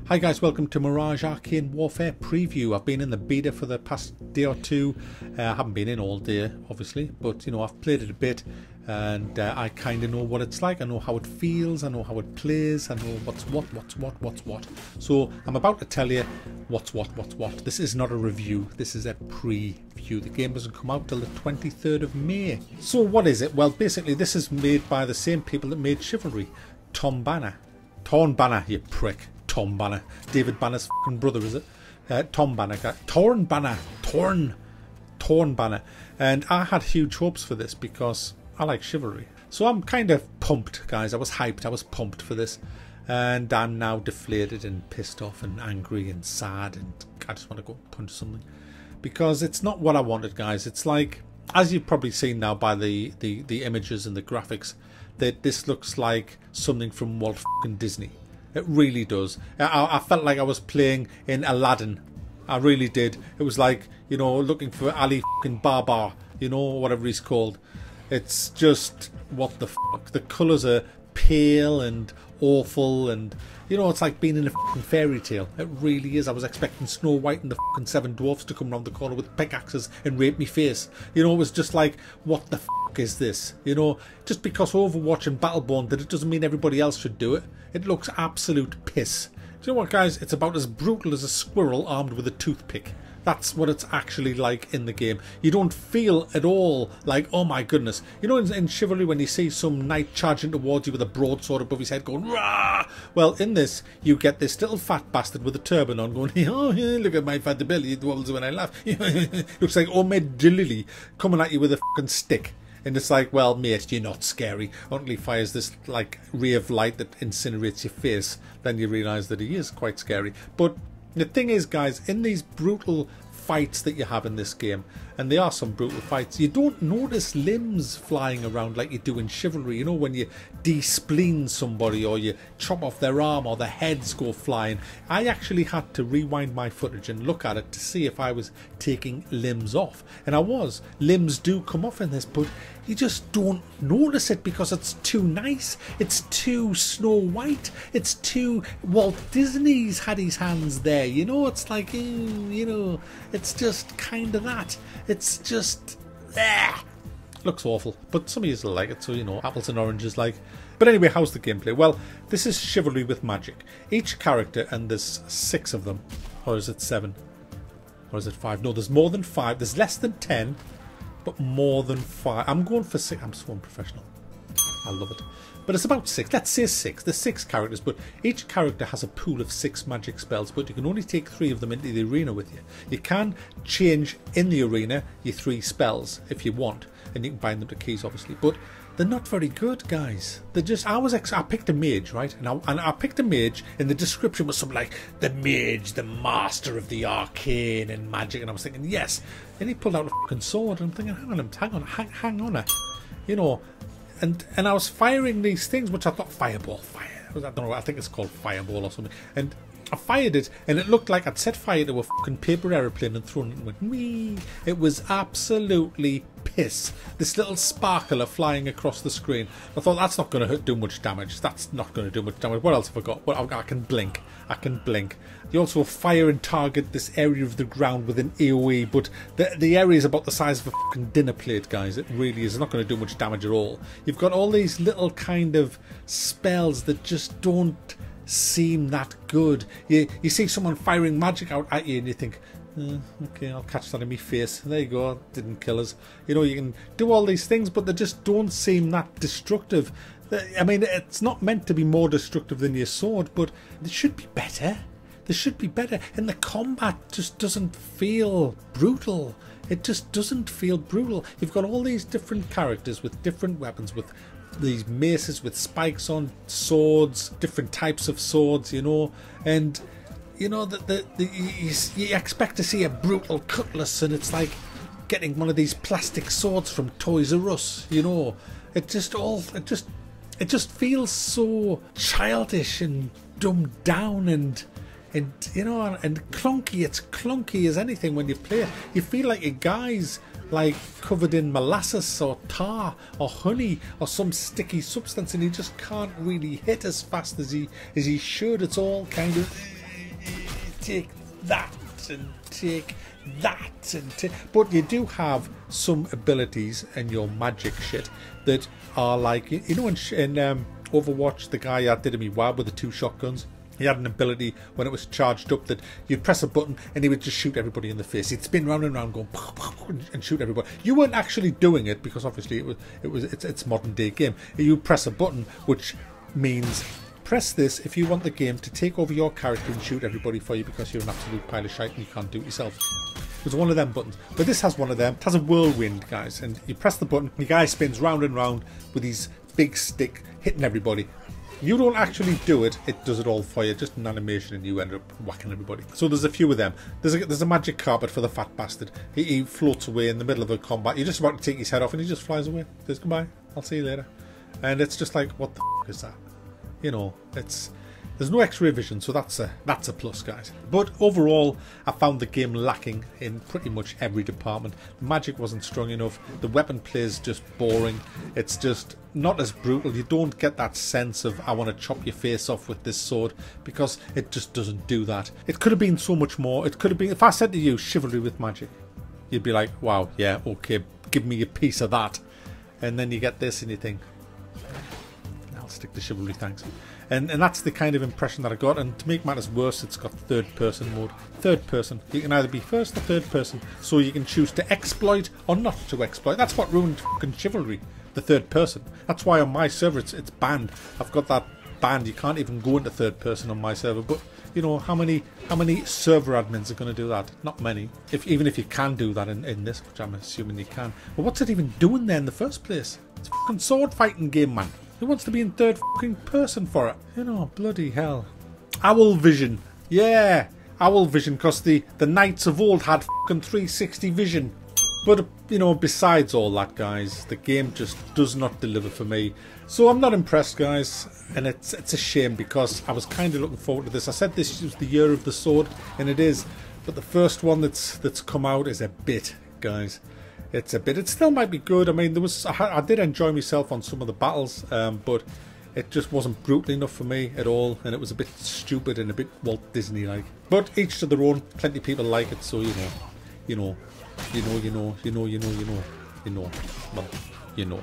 Hi guys, welcome to Mirage Arcane Warfare preview. I've been in the beta for the past day or two. I haven't been in all day, obviously, but you know, I've played it a bit and I kind of know what it's like. I know how it feels, I know how it plays, I know what's what. So I'm about to tell you what's what. This is not a review, this is a preview. The game doesn't come out till the 23rd of May. So what is it? Well, basically this is made by the same people that made Chivalry. Tom Banner, you prick. Tom Banner. David Banner's fucking brother, is it? Tom Banner. Torn Banner. And I had huge hopes for this because I like Chivalry. So I'm kind of pumped, guys. I was hyped. I was pumped for this. And I'm now deflated and pissed off and angry and sad. And I just want to go punch something. Because it's not what I wanted, guys. It's like, as you've probably seen now by the images and the graphics, that this looks like something from Walt fucking Disney. It really does. I felt like I was playing in Aladdin. I really did. It was like, you know, looking for Ali fucking Baba, you know, whatever he's called. It's just, what the fuck. The colours are pale and awful and, you know, it's like being in a fucking fairy tale. It really is. I was expecting Snow White and the fucking seven dwarfs to come round the corner with pickaxes and rape me face. You know, it was just like, what the fuck is this? You know, just because Overwatch and Battleborn did it doesn't mean everybody else should do it. It looks absolute piss. Do you know what, guys? It's about as brutal as a squirrel armed with a toothpick. That's what it's actually like in the game. You don't feel at all like, oh my goodness. You know, in Chivalry, when you see some knight charging towards you with a broadsword above his head going, rah! Well, in this, you get this little fat bastard with a turban on going, oh, yeah, look at my fat belly, it wobbles when I laugh. Looks like Ahmed Jalili coming at you with a fucking stick. And it's like, well, mate, you're not scary. Until he fires this, like, ray of light that incinerates your face. Then you realise that he is quite scary. But the thing is, guys, in these brutal fights that you have in this game, and there are some brutal fights, you don't notice limbs flying around like you do in Chivalry. You know, when you de-spleen somebody or you chop off their arm or their heads go flying. I actually had to rewind my footage and look at it to see if I was taking limbs off. And I was. Limbs do come off in this, but you just don't notice it because it's too nice. It's too Snow White. It's too Walt Disney's had his hands there. You know, it's like, you know, it's just kind of that. It's just, looks awful. But some of you will like it, so, you know, apples and oranges like. But anyway, how's the gameplay? Well, this is Chivalry with magic. Each character, and there's 6 of them. Or is it 7? Or is it 5? No, there's more than 5. There's less than 10. But more than 5. I'm going for 6. I'm so unprofessional. I love it. But it's about 6. Let's say 6. There's 6 characters, but each character has a pool of 6 magic spells, but you can only take 3 of them into the arena with you. You can change in the arena your 3 spells if you want, and you can bind them to keys, obviously. But they're not very good, guys. They're just. I picked a mage, right? And I picked a mage, and the description was something like the mage, the master of the arcane and magic. And I was thinking, yes. And he pulled out a fucking sword, and I'm thinking, hang on, you know. And I was firing these things, which I thought fire. I don't know. I think it's called fireball or something. And I fired it, and it looked like I'd set fire to a fucking paper aeroplane and thrown it and went, wee. It was absolutely piss. This little sparkler flying across the screen. I thought, that's not going to do much damage. That's not going to do much damage. What else have I got? Well, I can blink. You also fire and target this area of the ground with an AoE, but the area is about the size of a fucking dinner plate, guys. It really is. It's not going to do much damage at all. You've got all these little kind of spells that just don't seem that good. You see someone firing magic out at you and you think, okay, I'll catch that in my face. There you go, didn't kill us. You know, you can do all these things, but they just don't seem that destructive. I mean, it's not meant to be more destructive than your sword, but it should be better. There should be better. And the combat just doesn't feel brutal. It just doesn't feel brutal. You've got all these different characters with different weapons, with these maces with spikes on, swords, different types of swords, you know, and you know you expect to see a brutal cutlass, and it's like getting one of these plastic swords from Toys R Us, you know. It just feels so childish and dumbed down and you know, and clunky. It's clunky as anything when you play it. You feel like a guy's like covered in molasses or tar or honey or some sticky substance, and he just can't really hit as fast as he should. It's all kind of take that and take that and take. But you do have some abilities in your magic shit that are like, you know, in Overwatch, the guy that did me WAB with the 2 shotguns. He had an ability when it was charged up that you'd press a button and he would just shoot everybody in the face. He'd spin round and round, going and shoot everybody. You weren't actually doing it because obviously it's modern day game. You press a button, which means press this if you want the game to take over your character and shoot everybody for you because you're an absolute pile of shite and you can't do it yourself. It was one of them buttons, but this has one of them. It has a whirlwind, guys, and you press the button. The guy spins round and round with his big stick, hitting everybody. You don't actually do it, it does it all for you, just an animation, and you end up whacking everybody. So there's a few of them. There's a magic carpet for the fat bastard. He floats away in the middle of a combat. You're just about to take his head off and he just flies away. Says goodbye, I'll see you later. And it's just like, what the f is that? You know, there's no X-ray vision, so that's a plus, guys. But overall, I found the game lacking in pretty much every department. The magic wasn't strong enough. The weapon play is just boring. It's just not as brutal. You don't get that sense of, I want to chop your face off with this sword, because it just doesn't do that. It could have been so much more. It could have been, if I said to you, chivalry with magic, you'd be like, wow, yeah, okay, give me a piece of that. And then you get this and you think, I'll stick to chivalry, thanks. And that's the kind of impression that I got. And to make matters worse, it's got third person mode. Third person. You can either be first or third person, so you can choose to exploit or not to exploit. That's what ruined fucking chivalry, the third person. That's why on my server it's banned. I've got that banned. You can't even go into third person on my server. But you know, how many server admins are going to do that? Not many. Even if you can do that in this, which I'm assuming you can. But what's it even doing there in the first place? It's a fucking sword fighting game, man. Who wants to be in third fucking person for it? You know, bloody hell. Owl vision. Yeah, owl vision, because the knights of old had fucking 360 vision. But, you know, besides all that, guys, the game just does not deliver for me. So I'm not impressed, guys, and it's a shame, because I was kind of looking forward to this. I said this was the year of the sword, and it is. But the first one that's come out is a bit, guys. It's a bit. It still might be good. I mean, I did enjoy myself on some of the battles, but it just wasn't brutal enough for me at all, and it was a bit stupid and a bit Walt Disney-like. But each to their own. Plenty of people like it, so you know. Well, you know.